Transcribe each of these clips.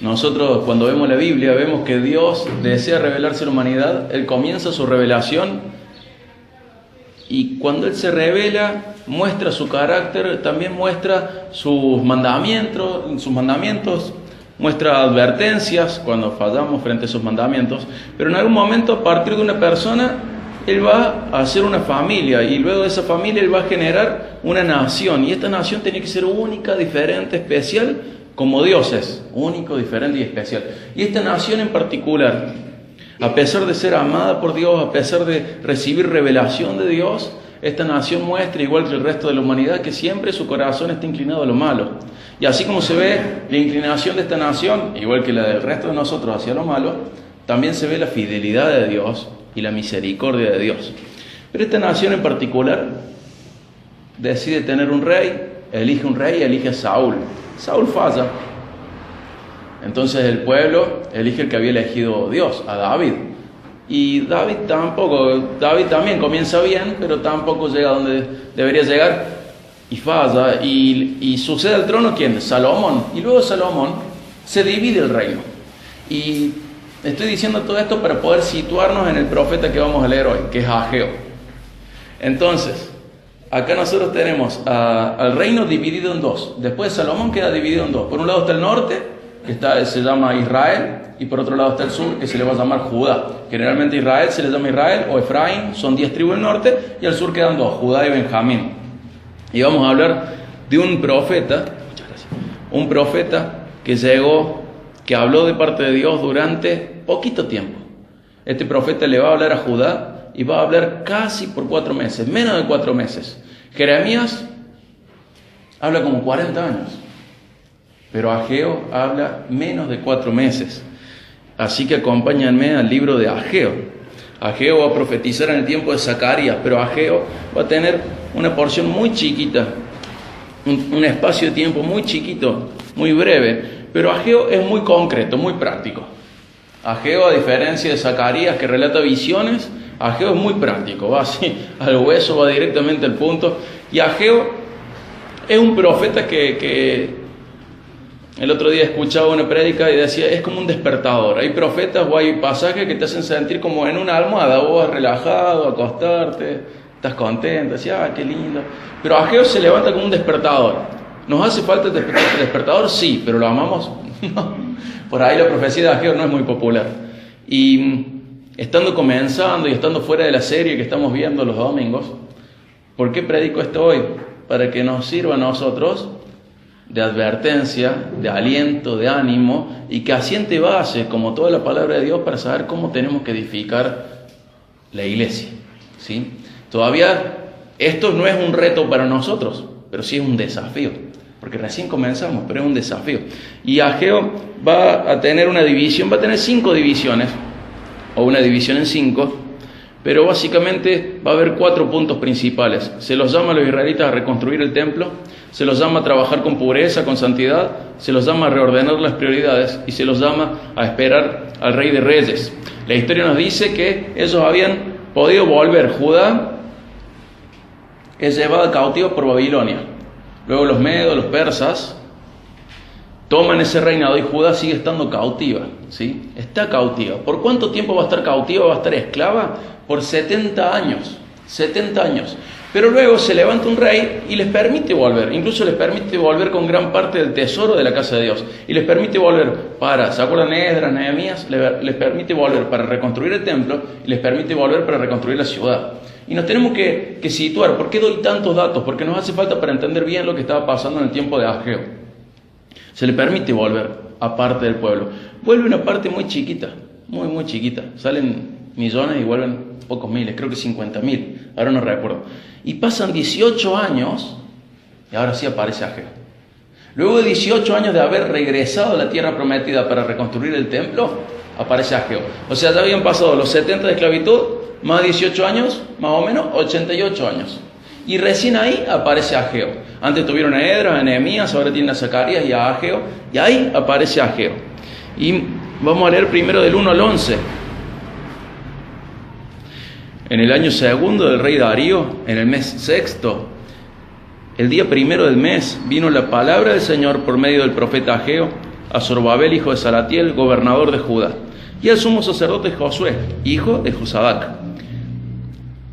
nosotros cuando vemos la Biblia vemos que Dios desea revelarse a la humanidad. Él comienza su revelación y cuando Él se revela muestra su carácter, también muestra sus mandamientos, muestra advertencias cuando fallamos frente a esos mandamientos, pero en algún momento a partir de una persona Él va a hacer una familia y luego de esa familia Él va a generar una nación, y esta nación tiene que ser única, diferente, especial, como Dios es, único, diferente y especial. Y esta nación en particular, a pesar de ser amada por Dios, a pesar de recibir revelación de Dios, esta nación muestra, igual que el resto de la humanidad, que siempre su corazón está inclinado a lo malo. Y así como se ve la inclinación de esta nación, igual que la del resto de nosotros hacia lo malo, también se ve la fidelidad de Dios y la misericordia de Dios. Pero esta nación en particular decide tener un rey, elige a Saúl. Saúl falla. Entonces el pueblo elige el que había elegido Dios, a David. Y David también comienza bien, pero tampoco llega a donde debería llegar y falla. Y sucede al trono ¿quién? Salomón. Y luego Salomón se divide el reino. Y estoy diciendo todo esto para poder situarnos en el profeta que vamos a leer hoy, que es Ageo. Entonces, acá nosotros tenemos al reino dividido en dos. Después Salomón queda dividido en dos. Por un lado está el norte, que se llama Israel, y por otro lado está el sur, que se le va a llamar Judá. Generalmente Israel se le llama Israel o Efraín, son 10 tribus del norte, y al sur quedan dos, Judá y Benjamín. Y vamos a hablar de un profeta que llegó, que habló de parte de Dios durante poquito tiempo. Este profeta le va a hablar a Judá y va a hablar casi por 4 meses, menos de 4 meses. Jeremías habla como 40 años, pero Ageo habla menos de 4 meses. Así que acompáñenme al libro de Ageo. Ageo va a profetizar en el tiempo de Zacarías, pero Ageo va a tener una porción muy chiquita, un espacio de tiempo muy chiquito, muy breve, pero Ageo es muy concreto, muy práctico. Ageo, a diferencia de Zacarías que relata visiones, Ageo es muy práctico, va así al hueso, va directamente al punto. Y Ageo es un profeta que el otro día escuchaba una prédica y decía, es como un despertador. Hay profetas o hay pasajes que te hacen sentir como en una almohada, vos vas relajado, acostarte, estás contento, decía, qué lindo. Pero Ageo se levanta como un despertador. ¿Nos hace falta el despertador? Sí, pero ¿lo amamos? No. Por ahí la profecía de Ageo no es muy popular. Y estando comenzando y estando fuera de la serie que estamos viendo los domingos, ¿por qué predico esto hoy? Para que nos sirva a nosotros de advertencia, de aliento, de ánimo, y que asiente base, como toda la palabra de Dios, para saber cómo tenemos que edificar la iglesia, ¿sí? Todavía esto no es un reto para nosotros, pero sí es un desafío, porque recién comenzamos, pero es un desafío. Y Ageo va a tener una división, va a tener 5 divisiones, o una división en 5, pero básicamente va a haber 4 puntos principales. Se los llama a los israelitas a reconstruir el templo, se los llama a trabajar con pureza, con santidad, se los llama a reordenar las prioridades y se los llama a esperar al Rey de Reyes. La historia nos dice que ellos habían podido volver. Judá es llevada cautiva por Babilonia. Luego los medos, los persas, toman ese reinado y Judá sigue estando cautiva, ¿sí? Está cautiva. ¿Por cuánto tiempo va a estar cautiva? Va a estar esclava por 70 años. 70 años. Pero luego se levanta un rey y les permite volver. Incluso les permite volver con gran parte del tesoro de la casa de Dios. Y les permite volver ¿se acuerdan de Esdras, Nehemías? Les permite volver para reconstruir el templo y les permite volver para reconstruir la ciudad. Y nos tenemos que situar. ¿Por qué doy tantos datos? Porque nos hace falta para entender bien lo que estaba pasando en el tiempo de Ageo. Se le permite volver a parte del pueblo. Vuelve una parte muy chiquita, muy, muy chiquita. Salen millones y vuelven pocos miles, creo que 50.000, ahora no recuerdo. Y pasan 18 años y ahora sí aparece Ageo. Luego de 18 años de haber regresado a la tierra prometida para reconstruir el templo, aparece Ageo. O sea, ya habían pasado los 70 de esclavitud, más 18 años, más o menos 88 años. Y recién ahí aparece Ageo. Antes tuvieron a Esdras, a Nehemías, ahora tienen a Zacarías y a Ageo. Y ahí aparece Ageo. Y vamos a leer primero del 1 al 11. En el año segundo del rey Darío, en el mes sexto, el día primero del mes, vino la palabra del Señor por medio del profeta Ageo a Zorobabel, hijo de Salatiel, gobernador de Judá, y al sumo sacerdote Josué, hijo de Josadac.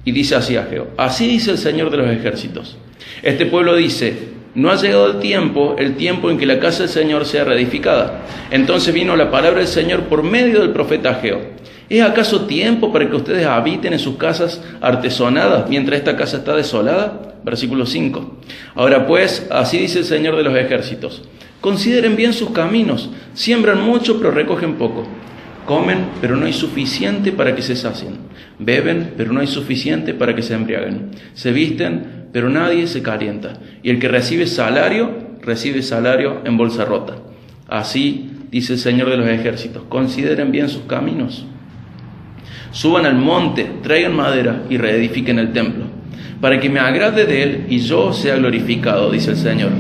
Y dice así Ageo: así dice el Señor de los ejércitos. Este pueblo dice: no ha llegado el tiempo en que la casa del Señor sea reedificada. Entonces vino la palabra del Señor por medio del profeta Ageo: ¿es acaso tiempo para que ustedes habiten en sus casas artesonadas mientras esta casa está desolada? Versículo 5. Ahora pues, así dice el Señor de los ejércitos: consideren bien sus caminos, siembran mucho pero recogen poco. Comen, pero no hay suficiente para que se sacien. Beben, pero no hay suficiente para que se embriaguen. Se visten, pero nadie se calienta. Y el que recibe salario en bolsa rota. Así dice el Señor de los ejércitos: consideren bien sus caminos. Suban al monte, traigan madera y reedifiquen el templo, para que me agrade de él y yo sea glorificado, dice el Señor.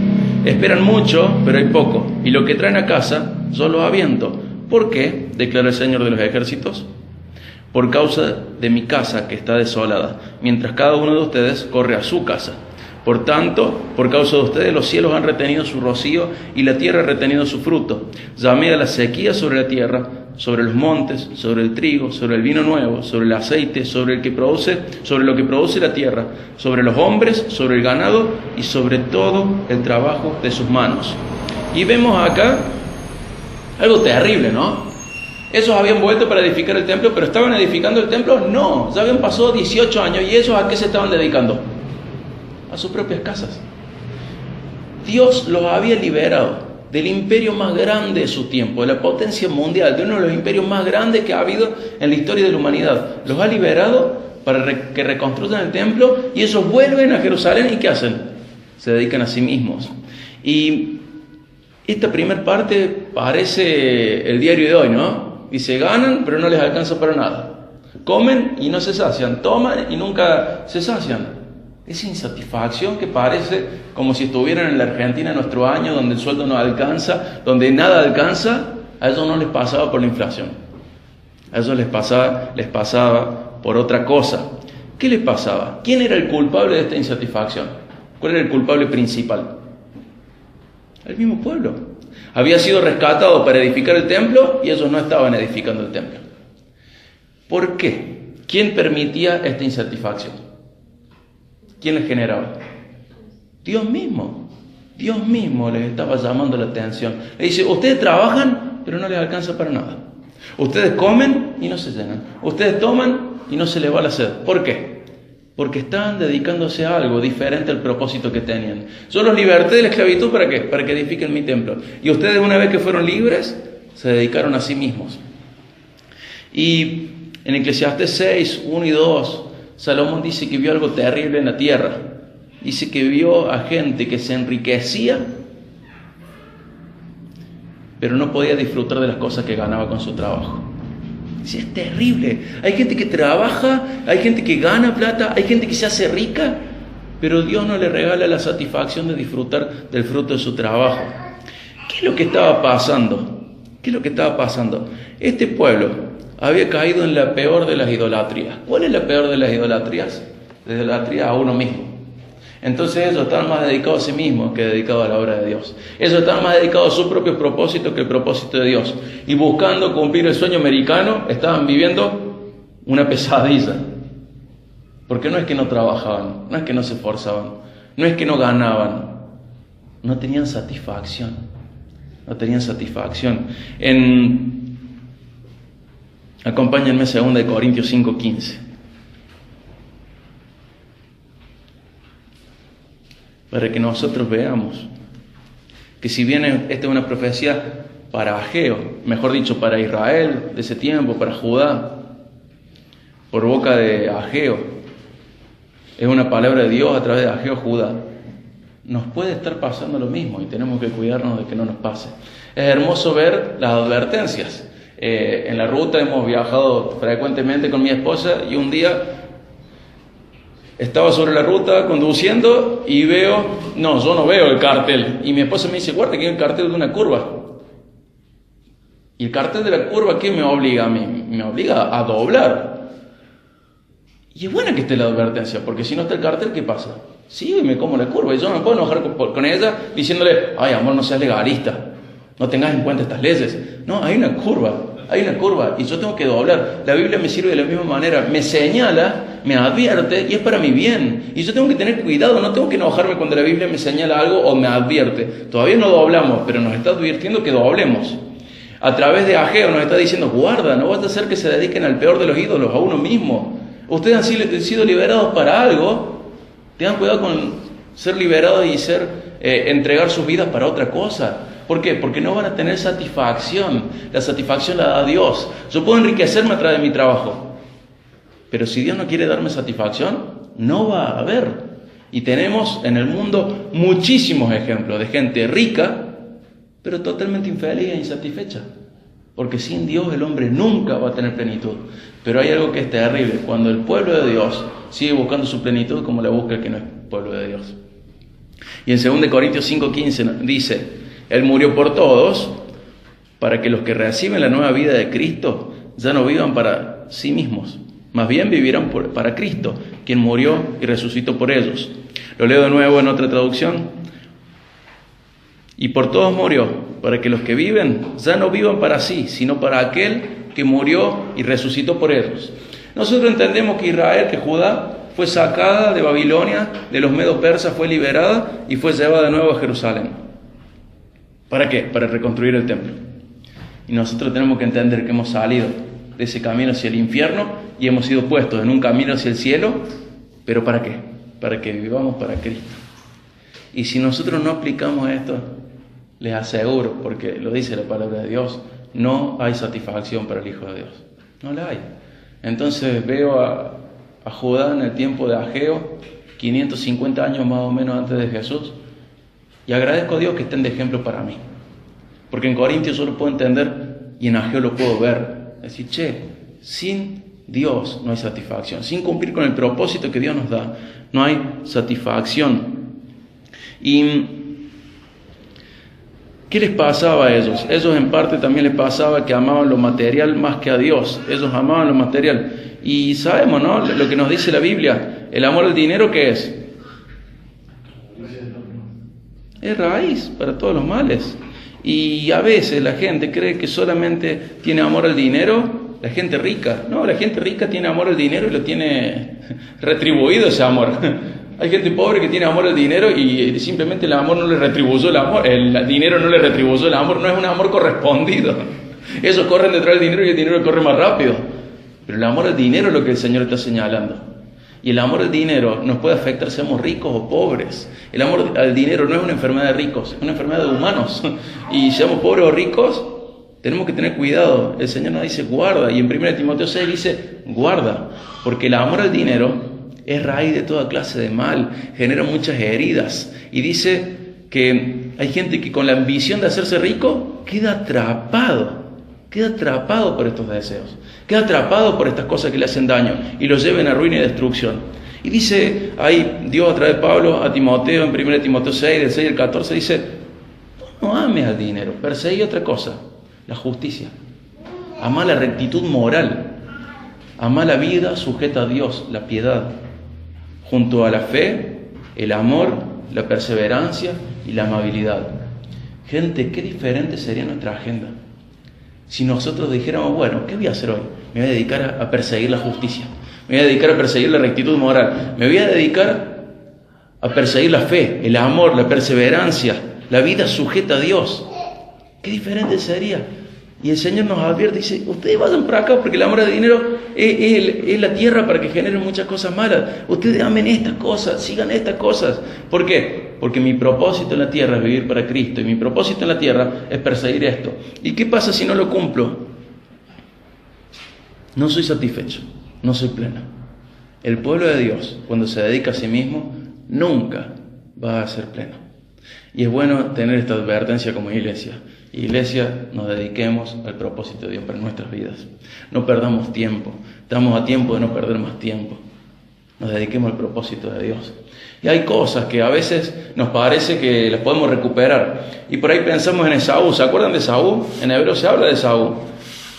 Esperan mucho, pero hay poco, y lo que traen a casa yo lo aviento. ¿Por qué?, declara el Señor de los ejércitos. Por causa de mi casa que está desolada, mientras cada uno de ustedes corre a su casa. Por tanto, por causa de ustedes los cielos han retenido su rocío y la tierra ha retenido su fruto. Llamé a la sequía sobre la tierra, sobre los montes, sobre el trigo, sobre el vino nuevo, sobre el aceite, sobre lo que produce la tierra, sobre los hombres, sobre el ganado y sobre todo el trabajo de sus manos. Y vemos acá algo terrible, ¿no? Esos habían vuelto para edificar el templo, pero ¿estaban edificando el templo? No, ya habían pasado 18 años. ¿Y ellos a qué se estaban dedicando? A sus propias casas. Dios los había liberado del imperio más grande de su tiempo, de la potencia mundial, de uno de los imperios más grandes que ha habido en la historia de la humanidad. Los ha liberado para que reconstruyan el templo, y ellos vuelven a Jerusalén. ¿Y qué hacen? Se dedican a sí mismos. Y esta primera parte parece el diario de hoy, ¿no? Dice: ganan, pero no les alcanza para nada. Comen y no se sacian. Toman y nunca se sacian. Esa insatisfacción que parece como si estuvieran en la Argentina en nuestro año, donde el sueldo no alcanza, donde nada alcanza. A ellos no les pasaba por la inflación. A ellos les pasaba por otra cosa. ¿Qué les pasaba? ¿Quién era el culpable de esta insatisfacción? ¿Cuál era el culpable principal? El mismo pueblo. Había sido rescatado para edificar el templo y ellos no estaban edificando el templo. ¿Por qué? ¿Quién permitía esta insatisfacción? ¿Quién les generaba? Dios mismo. Dios mismo les estaba llamando la atención. Le dice: ustedes trabajan, pero no les alcanza para nada. Ustedes comen y no se llenan. Ustedes toman y no se les va la sed. ¿Por qué? Porque estaban dedicándose a algo diferente al propósito que tenían. Yo los liberté de la esclavitud, ¿para qué? Para que edifiquen mi templo. Y ustedes, una vez que fueron libres, se dedicaron a sí mismos. Y en Eclesiastés 6, 1 y 2, Salomón dice que vio algo terrible en la tierra. Dice que vio a gente que se enriquecía, pero no podía disfrutar de las cosas que ganaba con su trabajo. Sí, es terrible. Hay gente que trabaja, hay gente que gana plata, hay gente que se hace rica, pero Dios no le regala la satisfacción de disfrutar del fruto de su trabajo. ¿Qué es lo que estaba pasando? Este pueblo había caído en la peor de las idolatrías. ¿Cuál es la peor de las idolatrías? La idolatría a uno mismo. Entonces ellos estaban más dedicados a sí mismos que dedicados a la obra de Dios. Ellos estaban más dedicados a sus propios propósitos que el propósito de Dios. Y buscando cumplir el sueño americano, estaban viviendo una pesadilla. Porque no es que no trabajaban, no es que no se esforzaban, no es que no ganaban, no tenían satisfacción. Acompáñenme a 2 Corintios 5:15. Para que nosotros veamos que si bien esta es una profecía para Ageo, mejor dicho para Israel de ese tiempo, para Judá, por boca de Ageo, es una palabra de Dios a través de Ageo Judá, nos puede estar pasando lo mismo y tenemos que cuidarnos de que no nos pase. Es hermoso ver las advertencias. En la ruta hemos viajado frecuentemente con mi esposa y un día estaba sobre la ruta conduciendo y yo no veo el cartel. Y mi esposa me dice: guarda que hay el cartel de una curva. Y el cartel de la curva, ¿qué me obliga a mí? Me obliga a doblar. Y es buena que esté la advertencia, porque si no está el cartel, ¿qué pasa? Sí, me como la curva y yo no me puedo enojar con ella diciéndole: ay, amor, no seas legalista. no tengas en cuenta estas leyes. No, hay una curva, y yo tengo que doblar. La Biblia me sirve de la misma manera, me señala, me advierte, y es para mi bien. Y yo tengo que tener cuidado, no tengo que enojarme cuando la Biblia me señala algo o me advierte. Todavía no doblamos, pero nos está advirtiendo que doblemos. A través de Ageo nos está diciendo, guarda, no vas a hacer que se dediquen al peor de los ídolos, a uno mismo. Ustedes han sido liberados para algo, tengan cuidado con ser liberados y entregar sus vidas para otra cosa. ¿Por qué? Porque no van a tener satisfacción. La satisfacción la da Dios. Yo puedo enriquecerme a través de mi trabajo, pero si Dios no quiere darme satisfacción, no va a haber. Y tenemos en el mundo muchísimos ejemplos de gente rica, pero totalmente infeliz e insatisfecha. Porque sin Dios el hombre nunca va a tener plenitud. Pero hay algo que es terrible, cuando el pueblo de Dios sigue buscando su plenitud como la busca el que no es pueblo de Dios. Y en 2 Corintios 5:15 dice, Él murió por todos, para que los que reciben la nueva vida de Cristo ya no vivan para sí mismos, más bien vivirán para Cristo, quien murió y resucitó por ellos. Lo leo de nuevo en otra traducción. Y por todos murió, para que los que viven ya no vivan para sí, sino para aquel que murió y resucitó por ellos. Nosotros entendemos que Israel, que Judá, fue sacada de Babilonia, de los medos persas, fue liberada y fue llevada de nuevo a Jerusalén. ¿Para qué? Para reconstruir el templo. Y nosotros tenemos que entender que hemos salido de ese camino hacia el infierno y hemos sido puestos en un camino hacia el cielo. ¿Pero para qué? Para que vivamos para Cristo. Y si nosotros no aplicamos esto, les aseguro, porque lo dice la palabra de Dios, no hay satisfacción para el Hijo de Dios. No la hay. Entonces veo a Judá en el tiempo de Ageo, 550 años más o menos antes de Jesús, y agradezco a Dios que estén de ejemplo para mí. Porque en Corintios yo lo puedo entender y en Ageo lo puedo ver. Es decir, sin Dios no hay satisfacción. Sin cumplir con el propósito que Dios nos da, no hay satisfacción. ¿Y qué les pasaba a ellos? Ellos en parte también les pasaba que amaban lo material más que a Dios. Ellos amaban lo material. Y sabemos, ¿no? Lo que nos dice la Biblia. El amor al dinero, ¿qué es? Es raíz para todos los males. Y a veces la gente cree que solamente tiene amor al dinero la gente rica. No, la gente rica tiene amor al dinero y lo tiene retribuido ese amor. Hay gente pobre que tiene amor al dinero y simplemente el amor no le retribuyó el amor, el dinero no le retribuyó el amor, no es un amor correspondido. Ellos corren detrás del dinero y el dinero corre más rápido. Pero el amor al dinero es lo que el Señor está señalando. Y el amor al dinero nos puede afectar, seamos ricos o pobres. El amor al dinero no es una enfermedad de ricos, es una enfermedad de humanos. Y seamos pobres o ricos, tenemos que tener cuidado. El Señor nos dice guarda, y en 1 Timoteo 6 dice guarda, porque el amor al dinero es raíz de toda clase de mal, genera muchas heridas. Y dice que hay gente que con la ambición de hacerse rico queda atrapado por estos deseos, queda atrapado por estas cosas que le hacen daño y lo lleven a ruina y destrucción. Y dice ahí Dios a través de Pablo a Timoteo en 1 Timoteo 6, del 6 al 14, dice: no ames al dinero, perseguí otra cosa, la justicia, ama la rectitud moral, ama la vida sujeta a Dios, la piedad, junto a la fe, el amor, la perseverancia y la amabilidad. Gente, qué diferente sería nuestra agenda si nosotros dijéramos, bueno, ¿qué voy a hacer hoy? Me voy a dedicar a perseguir la justicia, me voy a dedicar a perseguir la rectitud moral, me voy a dedicar a perseguir la fe, el amor, la perseverancia, la vida sujeta a Dios. Qué diferente sería. Y el Señor nos advierte y dice, ustedes vayan por acá porque el amor al dinero es la tierra para que generen muchas cosas malas. Ustedes amen estas cosas, sigan estas cosas. ¿Por qué? Porque mi propósito en la tierra es vivir para Cristo y mi propósito en la tierra es perseguir esto. ¿Y qué pasa si no lo cumplo? No soy satisfecho, no soy pleno. El pueblo de Dios, cuando se dedica a sí mismo, nunca va a ser pleno. Y es bueno tener esta advertencia como iglesia. Iglesia, nos dediquemos al propósito de Dios para nuestras vidas. No perdamos tiempo. Estamos a tiempo de no perder más tiempo. Nos dediquemos al propósito de Dios. Y hay cosas que a veces nos parece que las podemos recuperar. Y por ahí pensamos en Esaú. ¿Se acuerdan de Esaú? En hebreo se habla de Esaú.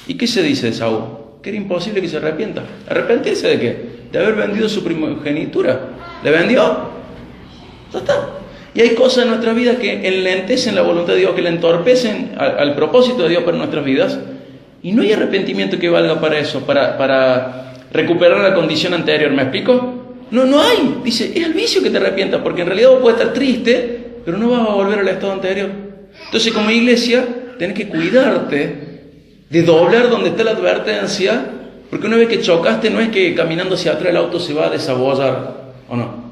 ¿Y qué se dice de Esaú? Que era imposible que se arrepienta. ¿Arrepentirse de qué? De haber vendido su primogenitura. ¿Le vendió? Ya está. Y hay cosas en nuestra vida que enlentecen la voluntad de Dios, que le entorpecen al propósito de Dios para nuestras vidas. Y no hay arrepentimiento que valga para eso, para recuperar la condición anterior. ¿Me explico? No hay. Dice, es el vicio que te arrepientas, porque en realidad vos puedes estar triste, pero no vas a volver al estado anterior. Entonces, como iglesia, tenés que cuidarte de doblar donde está la advertencia, porque una vez que chocaste, no es que caminando hacia atrás el auto se va a desabollar, ¿o no?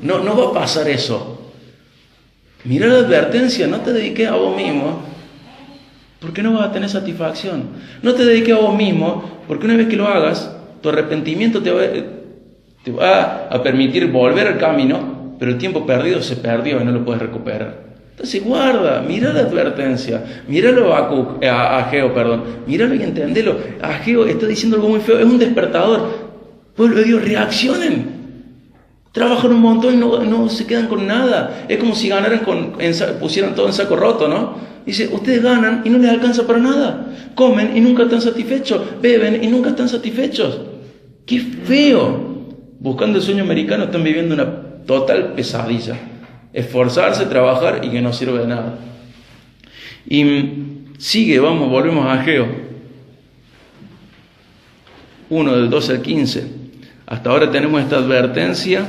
No va a pasar eso. Mira la advertencia, no te dediques a vos mismo, porque no vas a tener satisfacción. No te dediques a vos mismo, porque una vez que lo hagas, tu arrepentimiento te va a permitir volver al camino, pero el tiempo perdido se perdió y no lo puedes recuperar. Entonces guarda, mira la advertencia, míralo a Ageo, míralo y entendelo. Ageo está diciendo algo muy feo, es un despertador. Pueblo de Dios, reaccionen. Trabajan un montón y no se quedan con nada. Es como si ganaran pusieran todo en saco roto, ¿no? Dice, ustedes ganan y no les alcanza para nada. Comen y nunca están satisfechos. Beben y nunca están satisfechos. ¡Qué feo! Buscando el sueño americano están viviendo una total pesadilla. Esforzarse, trabajar y que no sirve de nada. Y sigue, volvemos a Ageo 1 del 12 al 15. Hasta ahora tenemos esta advertencia.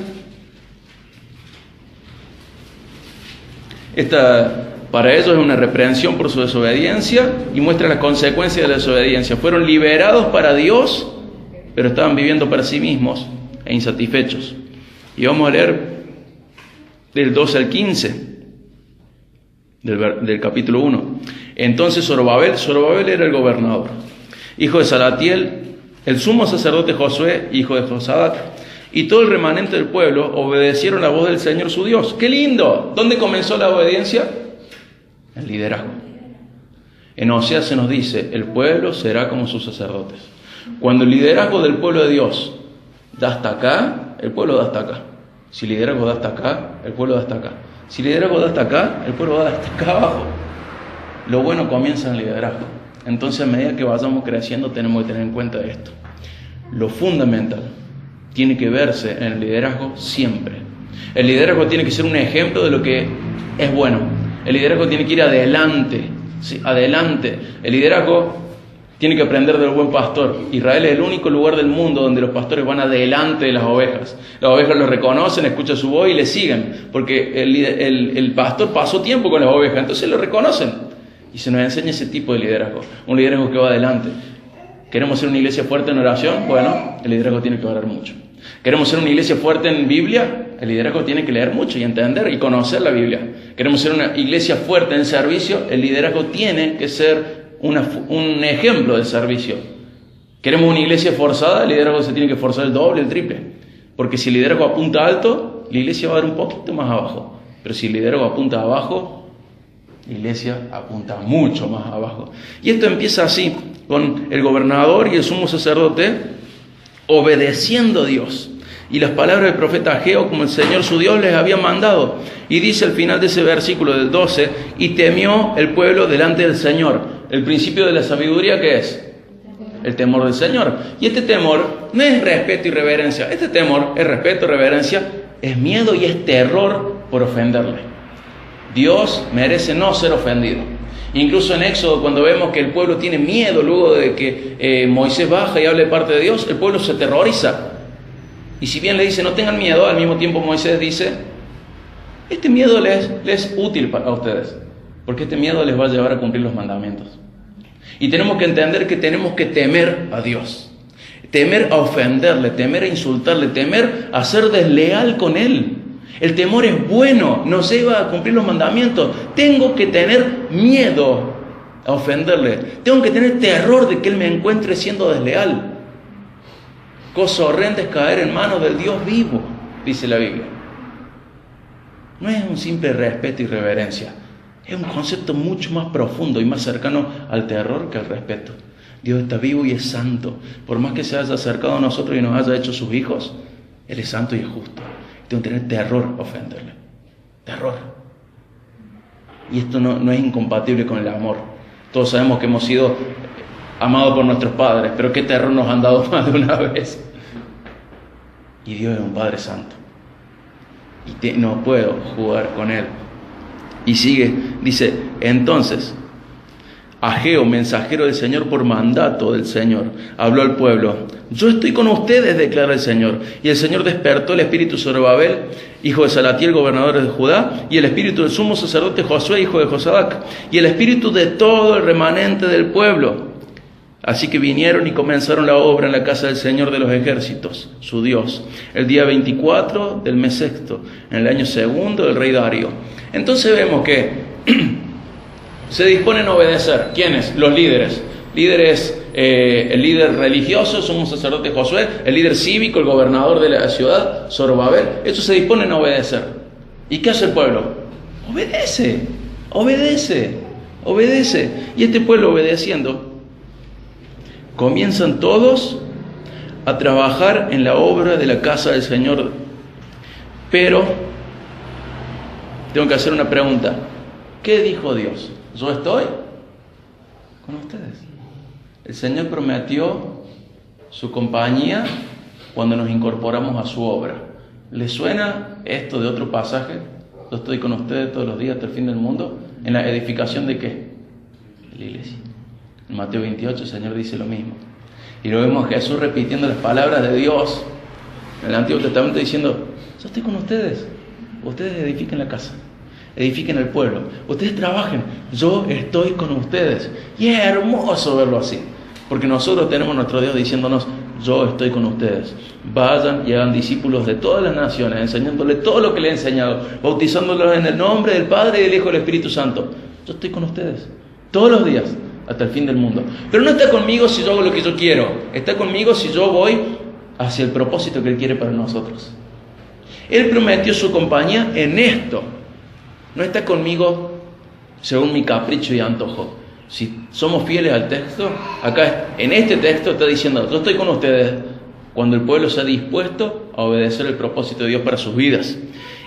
Para ellos es una reprensión por su desobediencia y muestra las consecuencias de la desobediencia. Fueron liberados para Dios, pero estaban viviendo para sí mismos e insatisfechos. Y vamos a leer del 12 al 15 del capítulo 1. Entonces Zorobabel era el gobernador, hijo de Salatiel, el sumo sacerdote Josué, hijo de Josadac, y todo el remanente del pueblo obedecieron la voz del Señor su Dios. ¡Qué lindo! ¿Dónde comenzó la obediencia? El liderazgo. En Oseas se nos dice, el pueblo será como sus sacerdotes. Cuando el liderazgo del pueblo de Dios da hasta acá, el pueblo da hasta acá. Si el liderazgo da hasta acá, el pueblo da hasta acá. Si el liderazgo da hasta acá, el pueblo da hasta acá abajo. Lo bueno comienza en el liderazgo. Entonces, a medida que vayamos creciendo, tenemos que tener en cuenta esto. Lo fundamental tiene que verse en el liderazgo siempre. El liderazgo tiene que ser un ejemplo de lo que es bueno. El liderazgo tiene que ir adelante, ¿sí? Adelante. El liderazgo tiene que aprender del buen pastor. Israel es el único lugar del mundo donde los pastores van adelante de las ovejas. Las ovejas los reconocen, escuchan su voz y le siguen, porque el pastor pasó tiempo con las ovejas, entonces lo reconocen. Y se nos enseña ese tipo de liderazgo, un liderazgo que va adelante. ¿Queremos ser una iglesia fuerte en oración? Bueno, el liderazgo tiene que orar mucho. ¿Queremos ser una iglesia fuerte en Biblia? El liderazgo tiene que leer mucho y entender y conocer la Biblia. ¿Queremos ser una iglesia fuerte en servicio? El liderazgo tiene que ser un ejemplo de servicio. ¿Queremos una iglesia esforzada? El liderazgo se tiene que esforzar el doble, el triple. Porque si el liderazgo apunta alto, la iglesia va a dar un poquito más abajo. Pero si el liderazgo apunta abajo, la iglesia apunta mucho más abajo. Y esto empieza así, con el gobernador y el sumo sacerdote obedeciendo a Dios. Y las palabras del profeta Ageo, como el Señor su Dios les había mandado. Y dice al final de ese versículo del 12, y temió el pueblo delante del Señor. El principio de la sabiduría, ¿qué es? El temor del Señor. Y este temor no es respeto y reverencia. Este temor es respeto, reverencia, es miedo y es terror por ofenderle. Dios merece no ser ofendido. Incluso en Éxodo, cuando vemos que el pueblo tiene miedo luego de que Moisés baja y habla de parte de Dios, el pueblo se aterroriza. Y si bien le dice no tengan miedo, al mismo tiempo Moisés dice, este miedo les es útil a ustedes, porque este miedo les va a llevar a cumplir los mandamientos. Y tenemos que entender que tenemos que temer a Dios, temer a ofenderle, temer a insultarle, temer a ser desleal con Él. El temor es bueno, nos lleva a cumplir los mandamientos. Tengo que tener miedo a ofenderle, tengo que tener terror de que Él me encuentre siendo desleal. Cosa horrenda es caer en manos del Dios vivo, dice la Biblia. No es un simple respeto y reverencia, es un concepto mucho más profundo y más cercano al terror que al respeto. Dios está vivo y es santo. Por más que se haya acercado a nosotros y nos haya hecho sus hijos, Él es santo y es justo. Tengo que tener terror a ofenderle. Terror. Y esto no es incompatible con el amor. Todos sabemos que hemos sido amados por nuestros padres, pero qué terror nos han dado más de una vez. Y Dios es un Padre santo. y no puedo jugar con él. Y sigue, dice, entonces Ageo, mensajero del Señor por mandato del Señor, habló al pueblo: yo estoy con ustedes, declara el Señor. Y el Señor despertó el espíritu sobre Zorobabel, hijo de Salatiel, gobernador de Judá, y el espíritu del sumo sacerdote Josué, hijo de Josadac, y el espíritu de todo el remanente del pueblo. Así que vinieron y comenzaron la obra en la casa del Señor de los ejércitos, su Dios, el día 24 del mes sexto, en el año segundo del rey Darío. Entonces vemos que se disponen a obedecer. ¿Quiénes? Los líderes. El líder religioso, sumo sacerdote Josué, el líder cívico, el gobernador de la ciudad, Zorobabel. Estos se disponen a obedecer. ¿Y qué hace el pueblo? Obedece. Y este pueblo, obedeciendo, comienzan todos a trabajar en la obra de la casa del Señor. Pero tengo que hacer una pregunta. ¿Qué dijo Dios? Yo estoy con ustedes. El Señor prometió su compañía cuando nos incorporamos a su obra. ¿Les suena esto de otro pasaje? Yo estoy con ustedes todos los días hasta el fin del mundo. ¿En la edificación de qué? De la iglesia. En Mateo 28 el Señor dice lo mismo. Y lo vemos Jesús repitiendo las palabras de Dios en el Antiguo Testamento diciendo: yo estoy con ustedes. Ustedes edifiquen la casa, edifiquen el pueblo, ustedes trabajen, yo estoy con ustedes. Y es hermoso verlo así, porque nosotros tenemos nuestro Dios diciéndonos: yo estoy con ustedes. Vayan y hagan discípulos de todas las naciones, enseñándoles todo lo que les he enseñado, bautizándolos en el nombre del Padre y del Hijo y del Espíritu Santo. Yo estoy con ustedes todos los días hasta el fin del mundo. Pero no está conmigo si yo hago lo que yo quiero, está conmigo si yo voy hacia el propósito que Él quiere para nosotros. Él prometió su compañía en esto. No está conmigo según mi capricho y antojo. Si somos fieles al texto, acá en este texto está diciendo: yo estoy con ustedes cuando el pueblo se ha dispuesto a obedecer el propósito de Dios para sus vidas.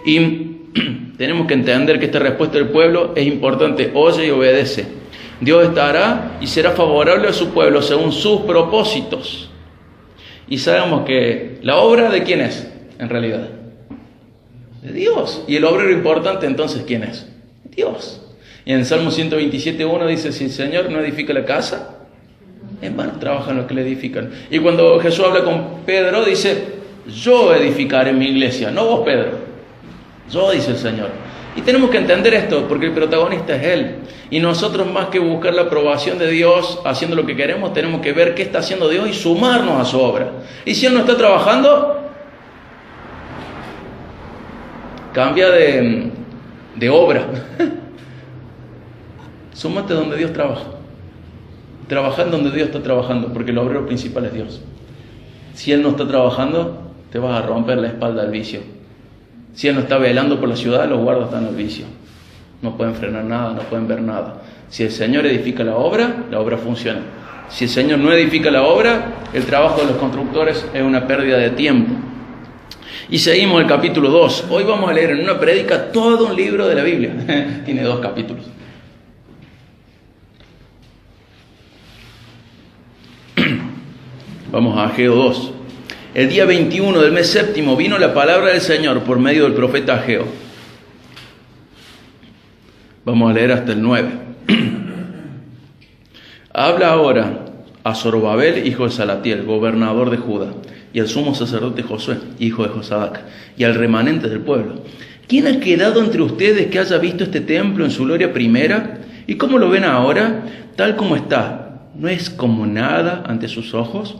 Y tenemos que entender que esta respuesta del pueblo es importante: oye y obedece. Dios estará y será favorable a su pueblo según sus propósitos. Y sabemos que la obra de quién es, en realidad, de Dios. Y el obrero importante, entonces, ¿quién es? Dios. Y en Salmo 127:1 dice: si el Señor no edifica la casa, en vano trabajan los que le edifican. Y cuando Jesús habla con Pedro, dice: yo edificaré mi iglesia, no vos, Pedro. Yo, dice el Señor. Y tenemos que entender esto, porque el protagonista es Él. Y nosotros, más que buscar la aprobación de Dios haciendo lo que queremos, tenemos que ver qué está haciendo Dios y sumarnos a su obra. Y si Él no está trabajando, cambia de obra. Súmate donde Dios trabaja. Trabaja en donde Dios está trabajando, porque el obrero principal es Dios. Si Él no está trabajando, te vas a romper la espalda al vicio. Si Él no está velando por la ciudad, los guardas están al vicio. No pueden frenar nada, no pueden ver nada. Si el Señor edifica la obra funciona. Si el Señor no edifica la obra, el trabajo de los constructores es una pérdida de tiempo. Y seguimos el capítulo 2. Hoy vamos a leer en una prédica todo un libro de la Biblia. Tiene 2 capítulos. Vamos a Ageo 2. El día 21 del mes séptimo vino la palabra del Señor por medio del profeta Ageo. Vamos a leer hasta el 9. Habla ahora a Zorobabel, hijo de Salatiel, gobernador de Judá, y al sumo sacerdote Josué, hijo de Josadac, y al remanente del pueblo. ¿Quién ha quedado entre ustedes que haya visto este templo en su gloria primera? ¿Y cómo lo ven ahora? Tal como está, ¿no es como nada ante sus ojos?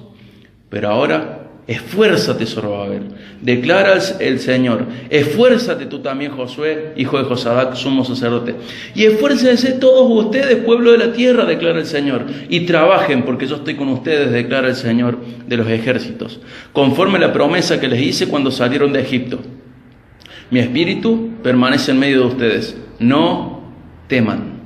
Pero ahora esfuérzate, Zorobabel, declara el Señor. Esfuérzate tú también, Josué, hijo de Josadac, sumo sacerdote. Y esfuércense todos ustedes, pueblo de la tierra, declara el Señor. Y trabajen, porque yo estoy con ustedes, declara el Señor de los ejércitos. Conforme la promesa que les hice cuando salieron de Egipto. Mi espíritu permanece en medio de ustedes. No teman.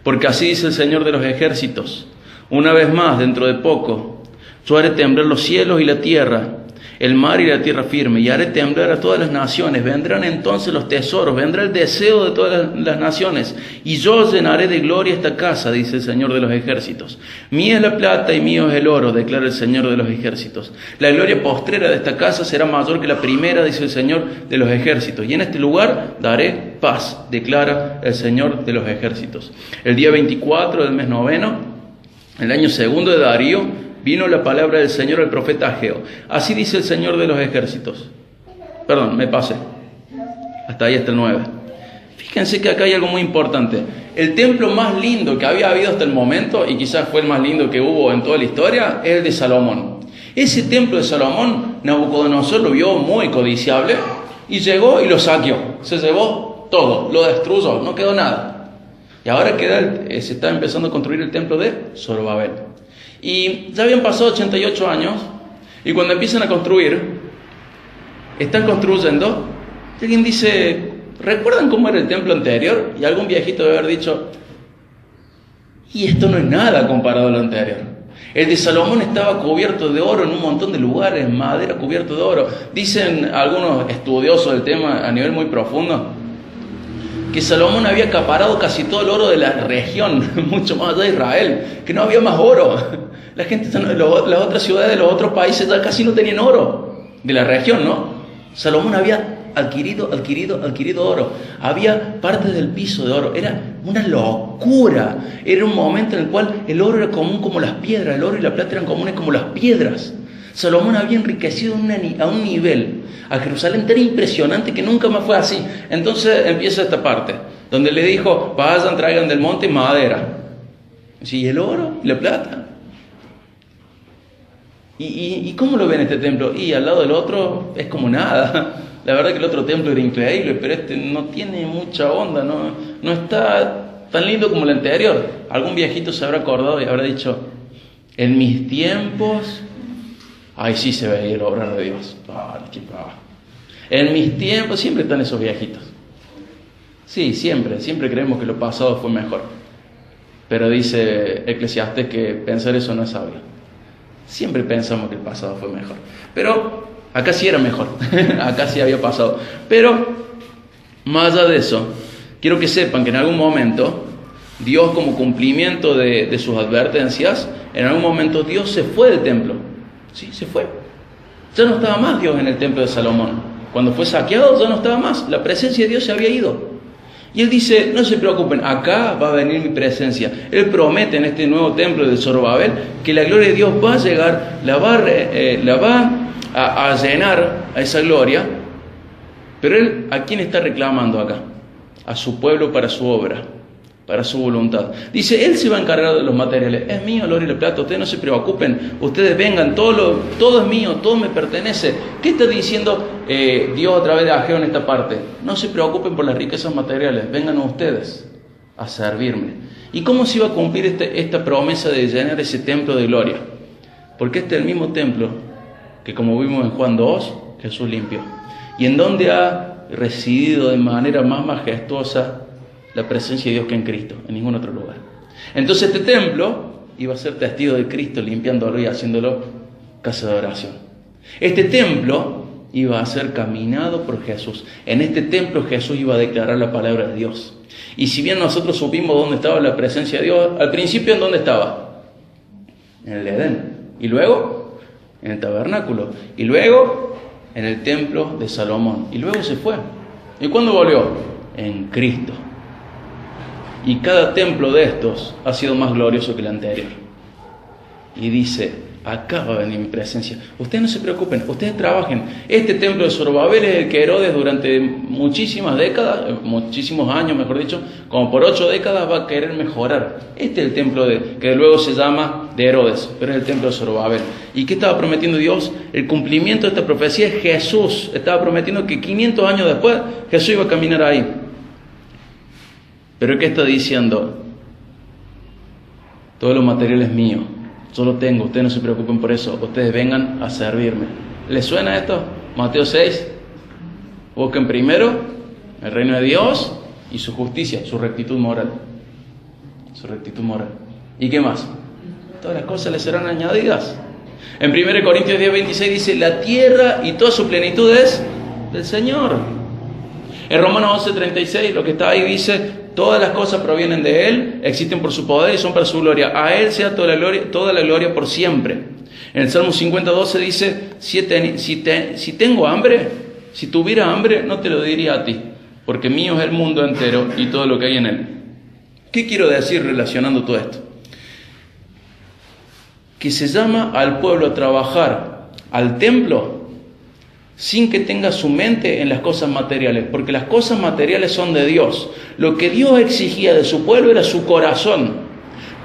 Porque así dice el Señor de los ejércitos. Una vez más, dentro de poco, yo haré temblar los cielos y la tierra, el mar y la tierra firme, y haré temblar a todas las naciones. Vendrán entonces los tesoros, vendrá el deseo de todas las naciones, y yo llenaré de gloria esta casa, dice el Señor de los ejércitos. Mía es la plata y mío es el oro, declara el Señor de los ejércitos. La gloria postrera de esta casa será mayor que la primera, dice el Señor de los ejércitos. Y en este lugar daré paz, declara el Señor de los ejércitos. El día 24 del mes noveno, el año segundo de Darío, vino la palabra del Señor al profeta Ageo. Así dice el Señor de los ejércitos. Perdón, me pasé. Hasta ahí, hasta el 9. Fíjense que acá hay algo muy importante. El templo más lindo que había habido hasta el momento, y quizás fue el más lindo que hubo en toda la historia, es el de Salomón. Ese templo de Salomón, Nabucodonosor lo vio muy codiciable y llegó y lo saqueó. Se llevó todo, lo destruyó, no quedó nada. Y ahora se está empezando a construir el templo de Zorobabel. Y ya habían pasado 88 años, y cuando empiezan a construir, están construyendo, y alguien dice, ¿recuerdan cómo era el templo anterior? Y algún viejito debe haber dicho, y esto no es nada comparado a lo anterior. El de Salomón estaba cubierto de oro en un montón de lugares, madera cubierto de oro. Dicen algunos estudiosos del tema a nivel muy profundo, que Salomón había acaparado casi todo el oro de la región, mucho más allá de Israel, que no había más oro. La gente, las otras ciudades de los otros países ya casi no tenían oro, de la región, ¿no? Salomón había adquirido oro. Había partes del piso de oro. Era una locura. Era un momento en el cual el oro era común como las piedras, el oro y la plata eran comunes como las piedras. Salomón había enriquecido a un nivel a Jerusalén tan impresionante que nunca más fue así. Entonces empieza esta parte, donde le dijo, vayan, traigan del monte madera. ¿Y el oro? ¿Y la plata? ¿Y cómo lo ven este templo? Y al lado del otro es como nada. La verdad que el otro templo era increíble, pero este no tiene mucha onda, no está tan lindo como el anterior. Algún viejito se habrá acordado y habrá dicho, en mis tiempos, ahí sí se veía el obrar de Dios. En mis tiempos, siempre están esos viejitos. Sí, siempre creemos que lo pasado fue mejor. Pero dice Eclesiastés que pensar eso no es sabio. Siempre pensamos que el pasado fue mejor. Pero acá sí era mejor. Acá sí había pasado. Pero, más allá de eso, quiero que sepan que en algún momento, Dios, como cumplimiento de sus advertencias, en algún momento Dios se fue del templo. Sí, se fue. Ya no estaba más Dios en el templo de Salomón. Cuando fue saqueado ya no estaba más. La presencia de Dios se había ido. Y él dice, no se preocupen, acá va a venir mi presencia. Él promete en este nuevo templo de Zorobabel que la gloria de Dios va a llegar, la va a llenar a esa gloria. Pero él, ¿a quién está reclamando acá? A su pueblo para su obra, para su voluntad. Dice, él se va a encargar de los materiales. Es mío el oro y la plata, ustedes no se preocupen, ustedes vengan, todo es mío, todo me pertenece. ¿Qué está diciendo Dios a través de Ageo en esta parte? No se preocupen por las riquezas materiales, vengan ustedes a servirme. ¿Y cómo se iba a cumplir esta promesa de llenar ese templo de gloria? Porque este es el mismo templo que, como vimos en Juan 2, Jesús limpió. Y en donde ha residido de manera más majestuosa la presencia de Dios que en Cristo, en ningún otro lugar. Entonces este templo iba a ser testigo de Cristo, limpiándolo y haciéndolo casa de oración. Este templo iba a ser caminado por Jesús. En este templo Jesús iba a declarar la palabra de Dios. Y si bien nosotros supimos dónde estaba la presencia de Dios, al principio ¿en dónde estaba? En el Edén. Y luego en el tabernáculo. Y luego en el templo de Salomón. Y luego se fue. ¿Y cuándo volvió? En Cristo. Y cada templo de estos ha sido más glorioso que el anterior. Y dice, acá va a venir mi presencia. Ustedes no se preocupen, ustedes trabajen. Este templo de Zorobabel es el que Herodes durante muchísimas décadas, muchísimos años mejor dicho, como por 8 décadas va a querer mejorar. Este es el templo que luego se llama de Herodes, pero es el templo de Zorobabel. ¿Y qué estaba prometiendo Dios? El cumplimiento de esta profecía es Jesús. Estaba prometiendo que 500 años después Jesús iba a caminar ahí. ¿Pero qué está diciendo? Todo lo material es mío, yo lo tengo, ustedes no se preocupen por eso, ustedes vengan a servirme. ¿Les suena esto? Mateo 6, busquen primero el reino de Dios y su justicia, su rectitud moral. Su rectitud moral. ¿Y qué más? Todas las cosas les serán añadidas. En 1 Corintios 10:26 dice, la tierra y toda su plenitud es del Señor. En Romanos 11:36 lo que está ahí dice, todas las cosas provienen de Él, existen por su poder y son para su gloria. A Él sea toda la gloria por siempre. En el Salmo 50:12 dice, si tengo hambre, si tuviera hambre, no te lo diría a ti, porque mío es el mundo entero y todo lo que hay en él. ¿Qué quiero decir relacionando todo esto? Que se llama al pueblo a trabajar al templo sin que tenga su mente en las cosas materiales, porque las cosas materiales son de Dios. Lo que Dios exigía de su pueblo era su corazón,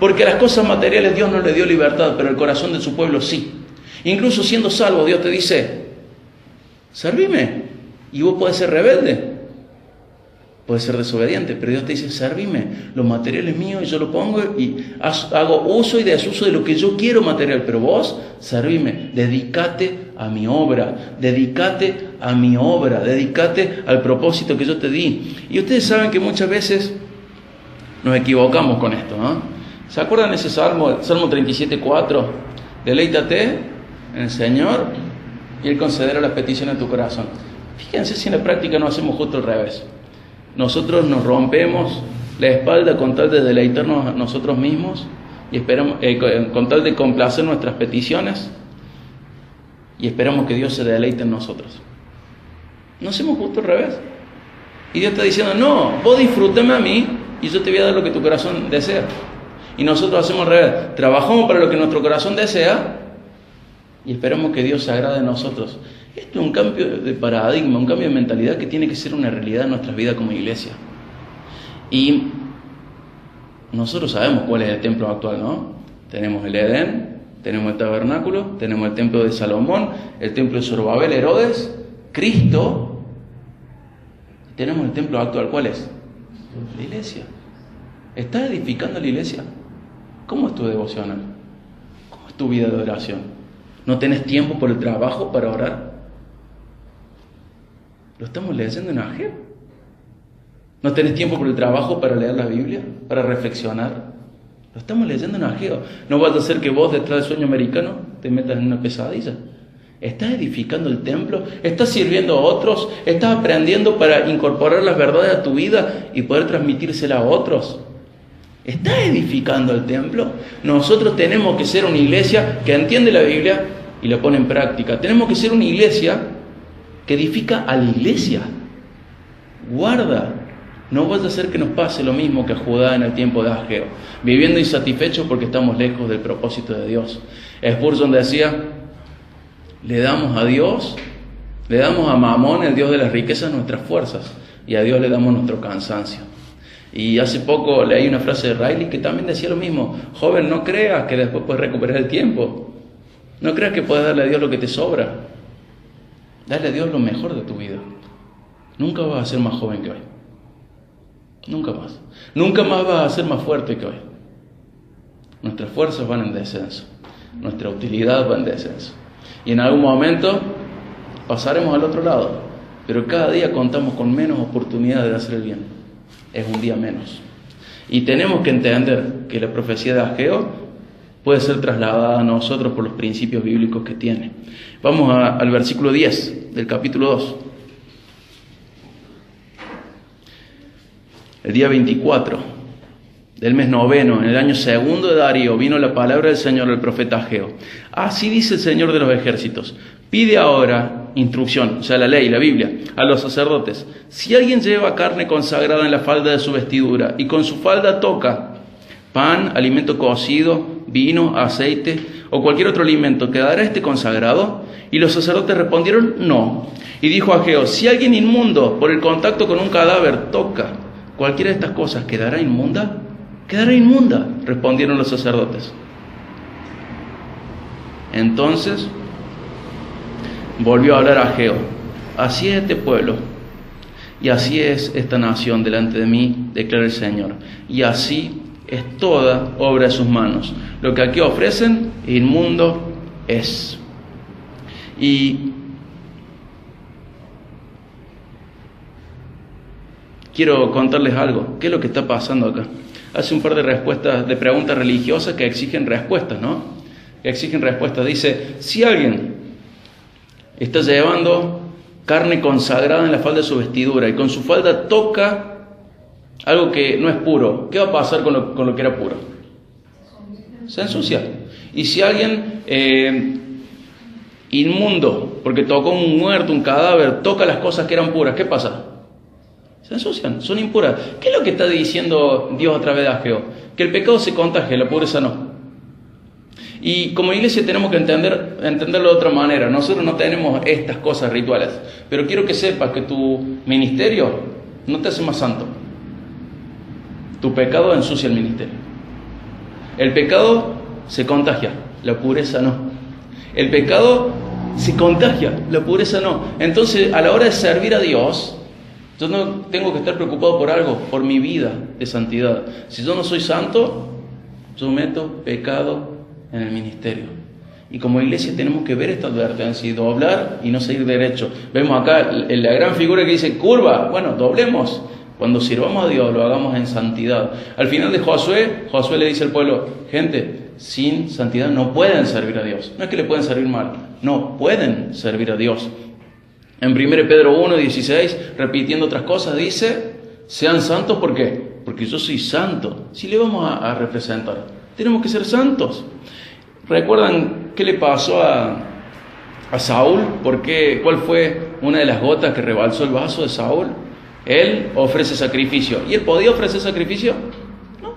porque las cosas materiales Dios no le dio libertad, pero el corazón de su pueblo sí. Incluso siendo salvo, Dios te dice, servime, y vos podés ser rebelde, podés ser desobediente, pero Dios te dice, servime, lo material es mío y yo lo pongo y hago uso y desuso de lo que yo quiero material, pero vos, servime, dedícate a mi obra, dedícate al propósito que yo te di. Y ustedes saben que muchas veces nos equivocamos con esto, ¿no? ¿Se acuerdan de ese Salmo 37:4? Deleítate en el Señor y Él concederá las peticiones de tu corazón. Fíjense si en la práctica no hacemos justo al revés. Nosotros nos rompemos la espalda con tal de deleitarnos a nosotros mismos y esperamos, con tal de complacer nuestras peticiones, y esperamos que Dios se deleite en nosotros. No hacemos justo al revés. Y Dios está diciendo, no, vos disfrútame a mí y yo te voy a dar lo que tu corazón desea. Y nosotros hacemos al revés. Trabajamos para lo que nuestro corazón desea y esperamos que Dios se agrade de nosotros. Esto es un cambio de paradigma, un cambio de mentalidad que tiene que ser una realidad en nuestras vidas como iglesia. Y nosotros sabemos cuál es el templo actual, ¿no? Tenemos el Edén, tenemos el tabernáculo, tenemos el templo de Salomón, el templo de Zorobabel, Herodes, Cristo. Tenemos el templo actual, ¿cuál es? La iglesia. ¿Estás edificando la iglesia? ¿Cómo es tu devocional? ¿Cómo es tu vida de oración? ¿No tenés tiempo por el trabajo para orar? ¿Lo estamos leyendo en Ageo? ¿No tenés tiempo por el trabajo para leer la Biblia? ¿Para reflexionar? Lo estamos leyendo en Ageo. No vaya a ser que vos detrás del sueño americano te metas en una pesadilla. ¿Estás edificando el templo? ¿Estás sirviendo a otros? ¿Estás aprendiendo para incorporar las verdades a tu vida y poder transmitírsela a otros? ¿Estás edificando el templo? Nosotros tenemos que ser una iglesia que entiende la Biblia y la pone en práctica. Tenemos que ser una iglesia que edifica a la iglesia. Guarda, no vaya a ser que nos pase lo mismo que a Judá en el tiempo de Ageo, viviendo insatisfechos porque estamos lejos del propósito de Dios. Spurgeon decía, le damos a Dios, le damos a Mamón, el Dios de las riquezas, nuestras fuerzas, y a Dios le damos nuestro cansancio. Y hace poco leí una frase de Riley que también decía lo mismo, joven, no creas que después puedes recuperar el tiempo, no creas que puedes darle a Dios lo que te sobra. Dale a Dios lo mejor de tu vida. Nunca vas a ser más joven que hoy. Nunca más. Nunca más vas a ser más fuerte que hoy. Nuestras fuerzas van en descenso. Nuestra utilidad va en descenso. Y en algún momento pasaremos al otro lado. Pero cada día contamos con menos oportunidades de hacer el bien. Es un día menos. Y tenemos que entender que la profecía de Ageo puede ser trasladada a nosotros por los principios bíblicos que tiene. Vamos al versículo 10 del capítulo 2. El día 24 del mes noveno, en el año segundo de Darío, vino la palabra del Señor al profeta Ageo. Así dice el Señor de los ejércitos: pide ahora instrucción, o sea, la ley, la Biblia, a los sacerdotes. Si alguien lleva carne consagrada en la falda de su vestidura y con su falda toca pan, alimento cocido, vino, aceite o cualquier otro alimento, ¿quedará este consagrado? Y los sacerdotes respondieron, no. Y dijo Ageo, si alguien inmundo por el contacto con un cadáver toca cualquiera de estas cosas, ¿quedará inmunda? Quedará inmunda, respondieron los sacerdotes. Entonces volvió a hablar Ageo, así es este pueblo y así es esta nación delante de mí, declara el Señor, y así es toda obra de sus manos. Lo que aquí ofrecen, inmundo es. Y quiero contarles algo. ¿Qué es lo que está pasando acá? Hace un par de preguntas religiosas que exigen respuestas, ¿no? que exigen respuesta. Dice, si alguien está llevando carne consagrada en la falda de su vestidura y con su falda toca algo que no es puro, ¿qué va a pasar con lo que era puro? Se ensucia. Y si alguien inmundo, porque tocó un muerto, un cadáver, toca las cosas que eran puras, ¿qué pasa? Se ensucian, son impuras. ¿Qué es lo que está diciendo Dios a través de Ageo? Que el pecado se contagia, la pureza no. Y como iglesia tenemos que entenderlo de otra manera. Nosotros no tenemos estas cosas rituales, pero quiero que sepas que tu ministerio no te hace más santo. Tu pecado ensucia el ministerio. El pecado se contagia, la pureza no. El pecado se contagia, la pureza no. Entonces, a la hora de servir a Dios, yo no tengo que estar preocupado por algo, por mi vida de santidad. Si yo no soy santo, yo meto pecado en el ministerio. Y como iglesia tenemos que ver esta advertencia y doblar y no seguir derecho. Vemos acá la gran figura que dice curva. Bueno, doblemos. Cuando sirvamos a Dios, lo hagamos en santidad. Al final de Josué le dice al pueblo, gente, sin santidad no pueden servir a Dios. No es que le pueden servir mal, no, pueden servir a Dios. En 1 Pedro 1:16, repitiendo otras cosas, dice, sean santos, ¿por qué? Porque yo soy santo. Si le vamos a representar, tenemos que ser santos. ¿Recuerdan qué le pasó a Saúl? ¿Cuál fue una de las gotas que rebalsó el vaso de Saúl? Él ofrece sacrificio. ¿Y él podía ofrecer sacrificio? No.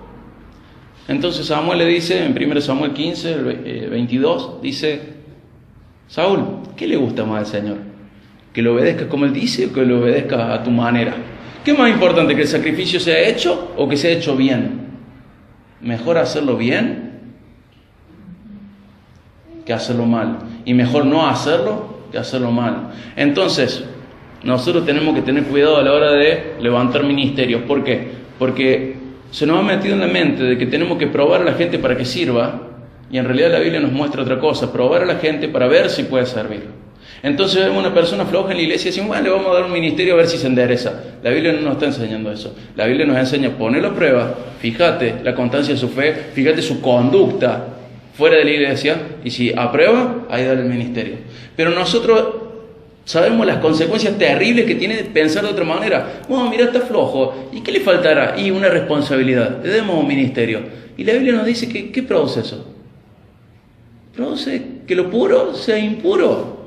Entonces Samuel le dice, en 1 Samuel 15, 22, dice, Saúl, ¿qué le gusta más al Señor? ¿Que lo obedezcas como Él dice o que lo obedezcas a tu manera? ¿Qué es más importante, que el sacrificio sea hecho o que sea hecho bien? Mejor hacerlo bien que hacerlo mal. Y mejor no hacerlo que hacerlo mal. Entonces, nosotros tenemos que tener cuidado a la hora de levantar ministerios. ¿Por qué? Porque se nos ha metido en la mente de que tenemos que probar a la gente para que sirva, y en realidad la Biblia nos muestra otra cosa, probar a la gente para ver si puede servir. Entonces vemos una persona floja en la iglesia y decimos, bueno, le vamos a dar un ministerio a ver si se endereza. La Biblia no nos está enseñando eso. La Biblia nos enseña a ponerlo a prueba, fíjate la constancia de su fe, fíjate su conducta fuera de la iglesia, y si aprueba, ahí dale el ministerio. Pero nosotros sabemos las consecuencias terribles que tiene pensar de otra manera. Bueno, mira, está flojo. ¿Y qué le faltará? Y una responsabilidad. Le demos un ministerio. Y la Biblia nos dice que ¿qué produce eso? Produce que lo puro sea impuro.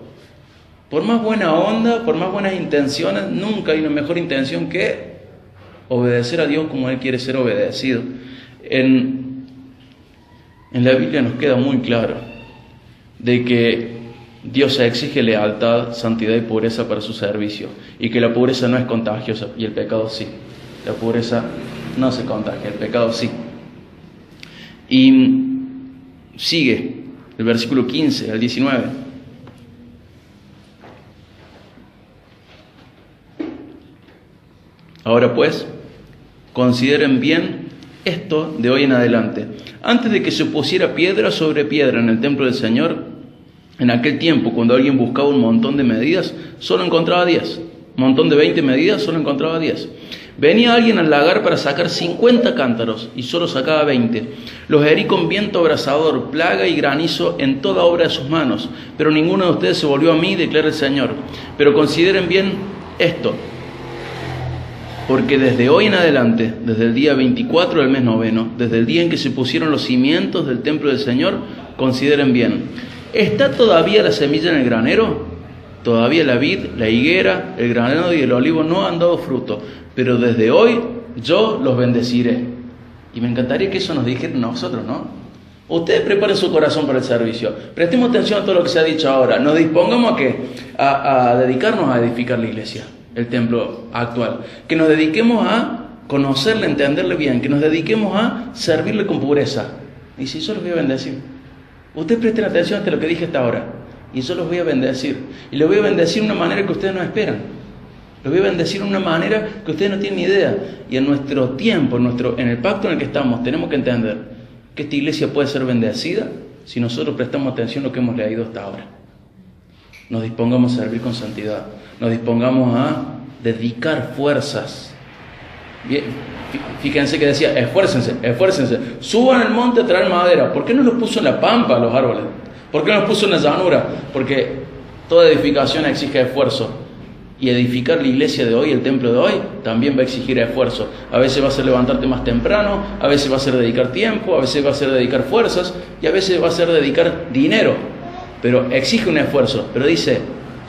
Por más buena onda, por más buenas intenciones, nunca hay una mejor intención que obedecer a Dios como Él quiere ser obedecido. En la Biblia nos queda muy claro de que Dios exige lealtad, santidad y pureza para su servicio, y que la pureza no es contagiosa y el pecado sí. La pureza no se contagia, el pecado sí. Y sigue el versículo 15 al 19. Ahora pues, consideren bien esto de hoy en adelante. Antes de que se pusiera piedra sobre piedra en el templo del Señor, en aquel tiempo, cuando alguien buscaba un montón de medidas, solo encontraba 10. Un montón de 20 medidas, solo encontraba 10. Venía alguien al lagar para sacar 50 cántaros y solo sacaba 20. Los herí con viento abrasador, plaga y granizo en toda obra de sus manos. Pero ninguno de ustedes se volvió a mí, declara el Señor. Pero consideren bien esto, porque desde hoy en adelante, desde el día 24 del mes noveno, desde el día en que se pusieron los cimientos del templo del Señor, consideren bien. ¿Está todavía la semilla en el granero? Todavía la vid, la higuera, el granado y el olivo no han dado fruto, pero desde hoy yo los bendeciré. Y me encantaría que eso nos dijera nosotros, ¿no? Ustedes preparen su corazón para el servicio. Prestemos atención a todo lo que se ha dicho ahora. Nos dispongamos a dedicarnos a edificar la iglesia, el templo actual. Que nos dediquemos a conocerle, entenderle bien. Que nos dediquemos a servirle con pureza. Y si yo los voy a bendecir. Ustedes presten atención a lo que dije hasta ahora. Y yo los voy a bendecir. Y los voy a bendecir de una manera que ustedes no esperan. Los voy a bendecir de una manera que ustedes no tienen ni idea. Y en nuestro tiempo, en el pacto en el que estamos, tenemos que entender que esta iglesia puede ser bendecida si nosotros prestamos atención a lo que hemos leído hasta ahora. Nos dispongamos a servir con santidad. Nos dispongamos a dedicar fuerzas Bien, fíjense que decía, esfuércense, esfuércense, suban al monte a traer madera. ¿Por qué no los puso en la pampa los árboles? ¿Por qué no los puso en la llanura? Porque toda edificación exige esfuerzo. Y edificar la iglesia de hoy, el templo de hoy, también va a exigir esfuerzo. A veces va a ser levantarte más temprano, a veces va a ser dedicar tiempo, a veces va a ser dedicar fuerzas y a veces va a ser dedicar dinero. Pero exige un esfuerzo. Pero dice,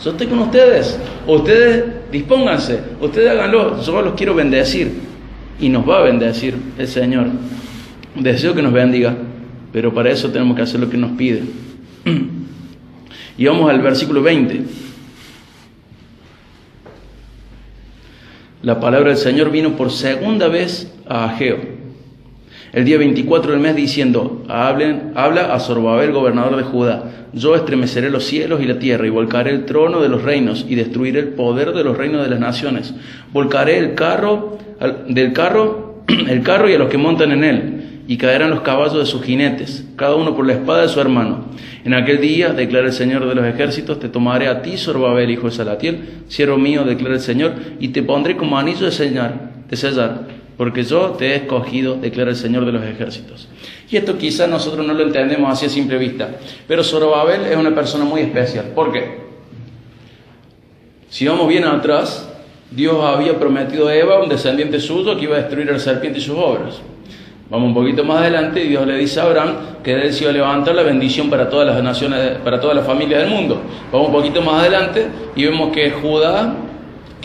yo estoy con ustedes, ustedes dispónganse, ustedes háganlo, yo los quiero bendecir. Y nos va a bendecir el Señor. Deseo que nos bendiga, pero para eso tenemos que hacer lo que nos pide. Y vamos al versículo 20. La palabra del Señor vino por segunda vez a Ageo, el día 24 del mes, diciendo, habla a Zorobabel, gobernador de Judá, yo estremeceré los cielos y la tierra, y volcaré el trono de los reinos, y destruiré el poder de los reinos de las naciones. Volcaré el carro y a los que montan en él, y caerán los caballos de sus jinetes, cada uno por la espada de su hermano. En aquel día, declara el Señor de los ejércitos, te tomaré a ti, Zorobabel, hijo de Salatiel, siervo mío, declara el Señor, y te pondré como anillo de sellar, porque yo te he escogido, declara el Señor de los ejércitos. Y esto quizás nosotros no lo entendemos así a simple vista, pero Zorobabel es una persona muy especial. ¿Por qué? Si vamos bien atrás, Dios había prometido a Eva, un descendiente suyo, que iba a destruir a la serpiente y sus obras. Vamos un poquito más adelante y Dios le dice a Abraham que de él se iba a levantar la bendición para todas las naciones, para todas las familias del mundo. Vamos un poquito más adelante y vemos que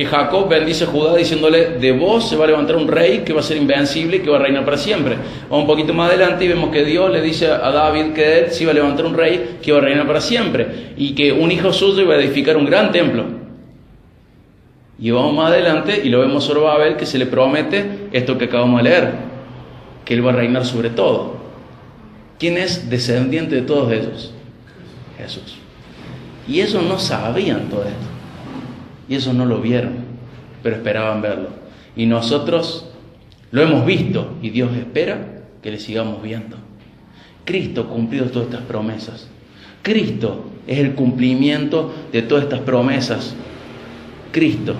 Jacob bendice a Judá diciéndole, de vos se va a levantar un rey que va a ser invencible y que va a reinar para siempre. Vamos un poquito más adelante y vemos que Dios le dice a David que de él se iba a levantar un rey que iba a reinar para siempre y que un hijo suyo iba a edificar un gran templo. Y vamos más adelante y lo vemos a Zorobabel que se le promete esto que acabamos de leer, que él va a reinar sobre todo. ¿Quién es descendiente de todos ellos? Jesús. Y ellos no sabían todo esto. Y ellos no lo vieron, pero esperaban verlo. Y nosotros lo hemos visto y Dios espera que le sigamos viendo. Cristo cumplió todas estas promesas. Cristo es el cumplimiento de todas estas promesas. Cristo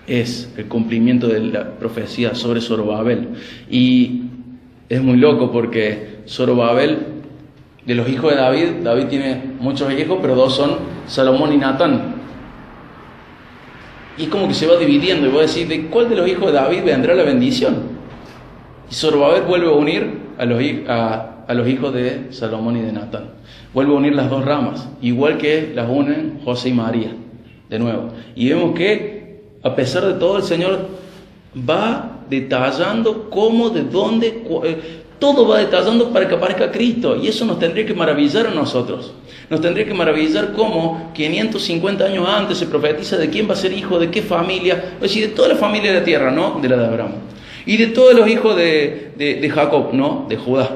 es el cumplimiento de la profecía sobre Zorobabel. Y es muy loco porque Zorobabel, de los hijos de David, David tiene muchos hijos, pero dos son Salomón y Natán. Y es como que se va dividiendo y voy a decir, ¿de cuál de los hijos de David vendrá la bendición? Y Zorobabel vuelve a unir a los hijos de Salomón y de Natán. Vuelve a unir las dos ramas, igual que las unen José y María, de nuevo. Y vemos que a pesar de todo, el Señor va detallando cómo, de dónde, todo va detallando para que aparezca Cristo. Y eso nos tendría que maravillar a nosotros. Nos tendría que maravillar cómo 550 años antes se profetiza de quién va a ser hijo, de qué familia. Es decir, de toda la familia de la tierra, ¿no? De la de Abraham. Y de todos los hijos de Jacob, ¿no? De Judá.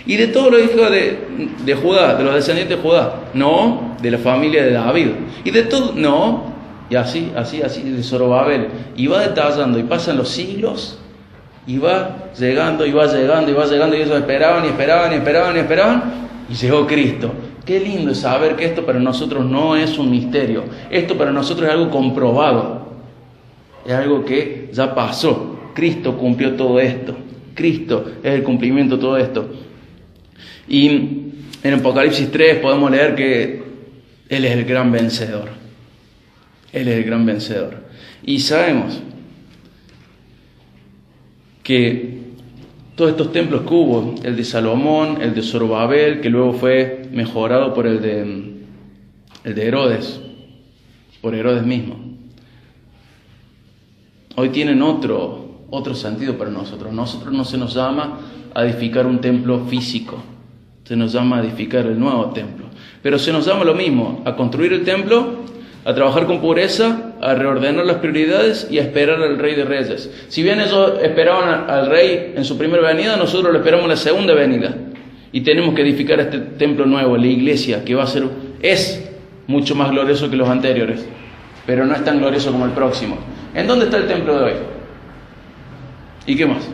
Y de todos los hijos de Judá, de los descendientes de Judá, ¿no? De la familia de David. Y de todo, ¿no? Y así, de Zorobabel. Y va detallando, y pasan los siglos, y va llegando, y ellos esperaban, y llegó Cristo. Qué lindo es saber que esto para nosotros no es un misterio. Esto para nosotros es algo comprobado. Es algo que ya pasó. Cristo cumplió todo esto. Cristo es el cumplimiento de todo esto. Y en Apocalipsis 3 podemos leer que Él es el gran vencedor. Él es el gran vencedor. Y sabemos que todos estos templos que hubo, el de Salomón, el de Zorobabel, que luego fue mejorado por el de Herodes, por Herodes mismo, hoy tienen otro sentido para nosotros. Nosotros no se nos llama a edificar un templo físico, se nos llama a edificar el nuevo templo. Pero se nos llama lo mismo, a construir el templo, a trabajar con pureza, a reordenar las prioridades y a esperar al Rey de Reyes. Si bien ellos esperaban al Rey en su primera venida, nosotros lo esperamos en la segunda venida. Y tenemos que edificar este templo nuevo, la iglesia, que es mucho más glorioso que los anteriores, pero no es tan glorioso como el próximo. ¿En dónde está el templo de hoy? ¿Y qué más?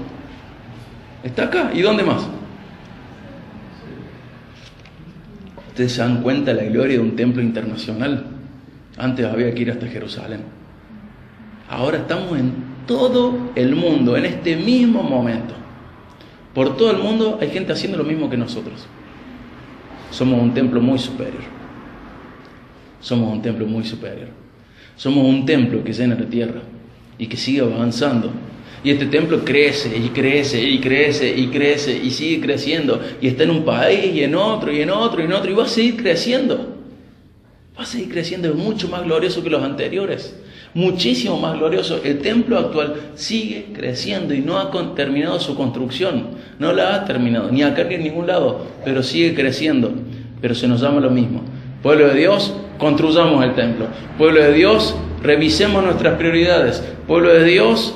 Está acá. ¿Y dónde más? ¿Ustedes se dan cuenta de la gloria de un templo internacional? Antes había que ir hasta Jerusalén. Ahora estamos en todo el mundo, en este mismo momento, por todo el mundo hay gente haciendo lo mismo que nosotros. Somos un templo muy superior. Somos un templo muy superior. Somos un templo que llena la tierra y que sigue avanzando. Y este templo crece y crece y crece y crece y sigue creciendo. Y está en un país y en otro y en otro y en otro. Y va a seguir creciendo. Va a seguir creciendo. Es mucho más glorioso que los anteriores. Muchísimo más glorioso. El templo actual sigue creciendo y no ha terminado su construcción. No la ha terminado. Ni acá ni en ningún lado. Pero sigue creciendo. Pero se nos llama lo mismo. Pueblo de Dios, construyamos el templo. Pueblo de Dios, revisemos nuestras prioridades. Pueblo de Dios,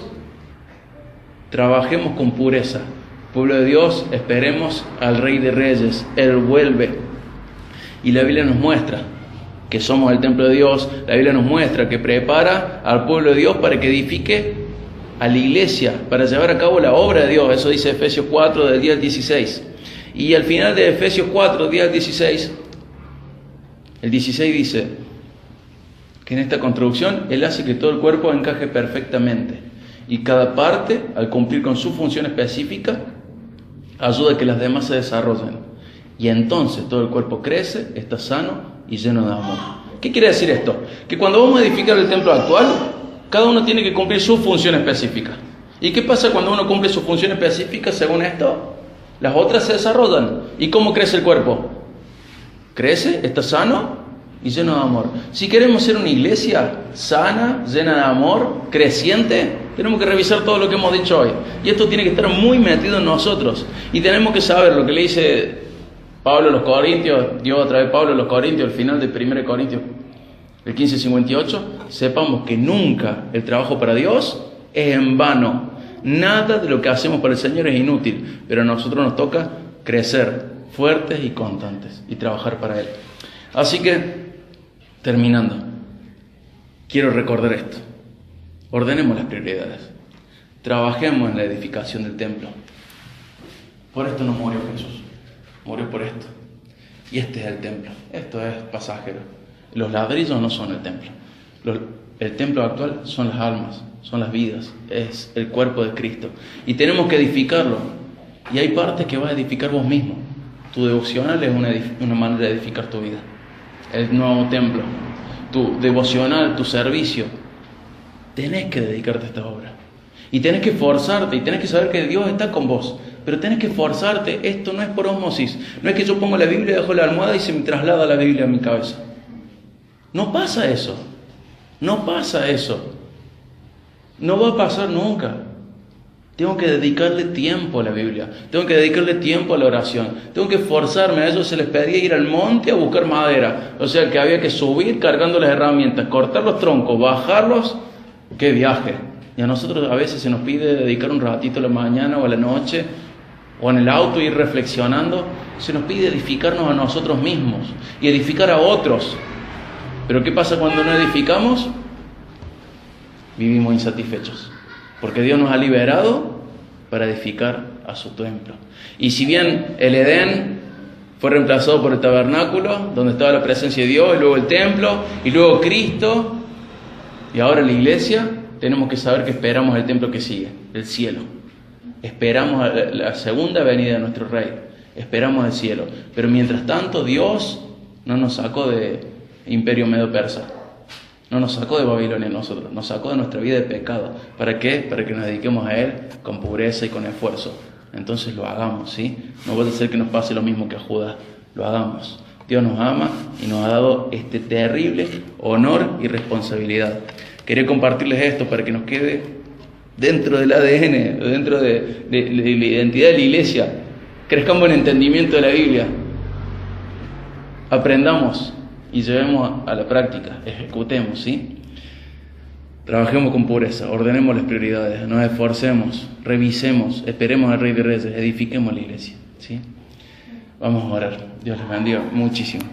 trabajemos con pureza. Pueblo de Dios, esperemos al Rey de Reyes. Él vuelve. Y la Biblia nos muestra que somos el templo de Dios. La Biblia nos muestra que prepara al pueblo de Dios para que edifique a la iglesia, para llevar a cabo la obra de Dios. Eso dice Efesios 4, del 10 al 16. Y al final de Efesios 4, 10 al 16, el 16 dice que en esta construcción Él hace que todo el cuerpo encaje perfectamente. Y cada parte, al cumplir con su función específica, ayuda a que las demás se desarrollen. Y entonces todo el cuerpo crece, está sano y lleno de amor. ¿Qué quiere decir esto? Que cuando vamos a edificar el templo actual, cada uno tiene que cumplir su función específica. ¿Y qué pasa cuando uno cumple su función específica según esto? Las otras se desarrollan. ¿Y cómo crece el cuerpo? Crece, está sano y lleno de amor. Si queremos ser una iglesia sana, llena de amor, creciente, tenemos que revisar todo lo que hemos dicho hoy. Y esto tiene que estar muy metido en nosotros. Y tenemos que saber lo que le dice Pablo a los Corintios, Dios a través de Pablo a los Corintios, al final de 1 Corintios, el 15:58, sepamos que nunca el trabajo para Dios es en vano. Nada de lo que hacemos para el Señor es inútil, pero a nosotros nos toca crecer fuertes y constantes y trabajar para Él. Así que, terminando, quiero recordar esto. Ordenemos las prioridades. Trabajemos en la edificación del templo. Por esto no murió Jesús. Murió por esto. Y este es el templo. Esto es pasajero. Los ladrillos no son el templo. El templo actual son las almas, son las vidas. Es el cuerpo de Cristo. Y tenemos que edificarlo. Y hay partes que vas a edificar vos mismo. Tu devocional es una manera de edificar tu vida. El nuevo templo. Tu devocional, tu servicio. Tenés que dedicarte a esta obra. Y tenés que esforzarte. Y tenés que saber que Dios está con vos. Pero tenés que esforzarte. Esto no es por ósmosis. No es que yo pongo la Biblia debajo de la almohada y se me traslada la Biblia a mi cabeza. No pasa eso. No pasa eso. No va a pasar nunca. Tengo que dedicarle tiempo a la Biblia. Tengo que dedicarle tiempo a la oración. Tengo que esforzarme. A ellos se les pedía ir al monte a buscar madera. O sea que había que subir cargando las herramientas, cortar los troncos, bajarlos. ¡Qué viaje! Y a nosotros a veces se nos pide dedicar un ratito a la mañana o a la noche, o en el auto ir reflexionando. Se nos pide edificarnos a nosotros mismos y edificar a otros. Pero ¿qué pasa cuando no edificamos? Vivimos insatisfechos. Porque Dios nos ha liberado para edificar a su templo. Y si bien el Edén fue reemplazado por el tabernáculo, donde estaba la presencia de Dios, y luego el templo, y luego Cristo, y ahora la iglesia, tenemos que saber que esperamos el templo que sigue, el cielo. Esperamos la segunda venida de nuestro Rey. Esperamos el cielo. Pero mientras tanto, Dios no nos sacó de Imperio Medo-Persa. No nos sacó de Babilonia nosotros, nos sacó de nuestra vida de pecado. ¿Para qué? Para que nos dediquemos a Él con pureza y con esfuerzo. Entonces lo hagamos, ¿sí? No puede ser que nos pase lo mismo que a Judá. Lo hagamos. Dios nos ama y nos ha dado este terrible honor y responsabilidad. Quería compartirles esto para que nos quede dentro del ADN, dentro de la identidad de la iglesia. Crezcamos en entendimiento de la Biblia. Aprendamos y llevemos a la práctica, ejecutemos, ¿sí? Trabajemos con pureza, ordenemos las prioridades, nos esforcemos, revisemos, esperemos al Rey de Reyes, edifiquemos la iglesia, ¿sí? Vamos a orar. Dios les bendiga muchísimo.